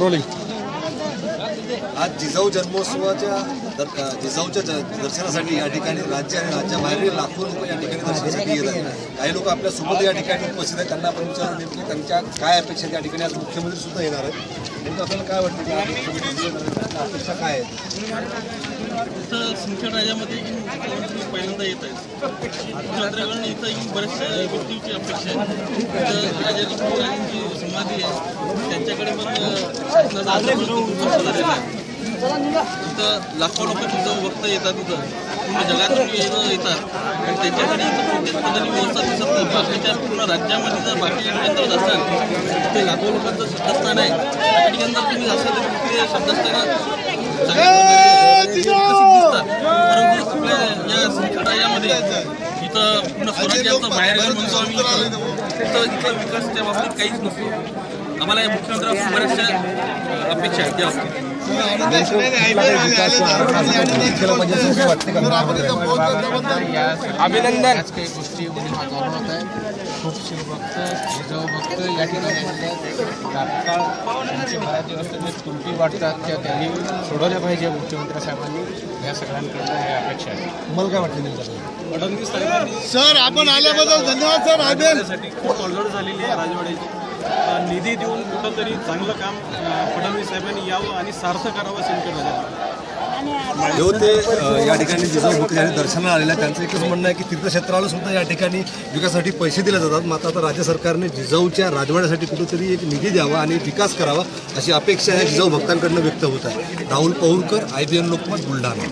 Rolling. आज जिजाऊ जन्मोत्सवाच्या जिजाऊच्या दर्शनासाठी या ठिकाणी राज्य आणि राज्याबाहेरील लाखो लोक या ठिकाणी दर्शनासाठी येतात. काही लोक आपल्यासोबत या ठिकाणी उपस्थित आहेत. त्यांना आपण विचारून नेमकी त्यांच्या काय अपेक्षा आहेत. या ठिकाणी आज मुख्यमंत्री सुद्धा येणार आहेत. नेमकं आपल्याला काय वाटतं की मुख्यमंत्री अपेक्षा काय आहेत? इथं सिंदखेड राज्यामध्ये मुख्यमंत्री पहिल्यांदा येत आहेत. मुख्यमंत्र्यांकडून इथं बऱ्याचशा गोष्टीची अपेक्षा आहे. इथं राजा लक्ष्मीबाईंची समाधी आहे, त्यांच्याकडे पण शासनाचा झालेला आहे. इथं लाखो लोक तिथं भक्त येतात. इथं पूर्ण जगातून येतात आणि त्यांच्याकडे इथं कोणतीच बदलली व्यवस्था दिसत नाही. बाकीच्या पूर्ण राज्यामध्ये जर बाकी केंद्रात असाल ते लाखो लोकांचं श्रद्धास्थान आहे. त्या ठिकाणी जर तुम्ही असाल तर ते श्रद्धास्थानं परंतु आपल्या या सिंदखेड इथं पूर्ण स्वराज्याचं बाहेर म्हणतो आम्ही. इथं विकासाच्या बाबतीत काहीच नसतो. आम्हाला या मुख्यमंत्र्यांपासून बऱ्याचशा अपेक्षा आहेत. अभिनंदन. याच काही गोष्टी उन्हाळा चालू होत आहे. खूपसे भक्त जिजाऊ भक्त या ठिकाणी तात्काळ त्यांचे बऱ्याच दिवस जे त्रुटी वाटतात त्या त्यांनी सोडवल्या पाहिजे मुख्यमंत्री साहेबांनी. या सगळ्यांकडून हे अपेक्षा आहे. मला काय वाटतं नेमकं फडणवीस साहेबांनी सर आपण आल्याबद्दल धन्यवाद सर. राजवाड्यासाठी खूप तडजोड झालेली आहे. राजवाड्याची निधी देऊन कुठंतरी चांगलं काम फडणवीस साहेबांनी यावं आणि सार्थ करावं सिंदखेड राजाला. जो ते या ठिकाणी जिजाऊ भक्त ज्यांनी दर्शनाला आलेल्या त्यांचं एकच म्हणणं आहे की तीर्थक्षेत्राला सुद्धा या ठिकाणी विकासासाठी पैसे दिले जातात. मात्र आता राज्य सरकारने जिजाऊच्या राजवाड्यासाठी कुठेतरी एक निधी द्यावा आणि विकास करावा अशी अपेक्षा या जिजाऊ भक्तांकडून व्यक्त होत आहे. राहुल पौरकर, IBN लोकमत, बुलढाणा.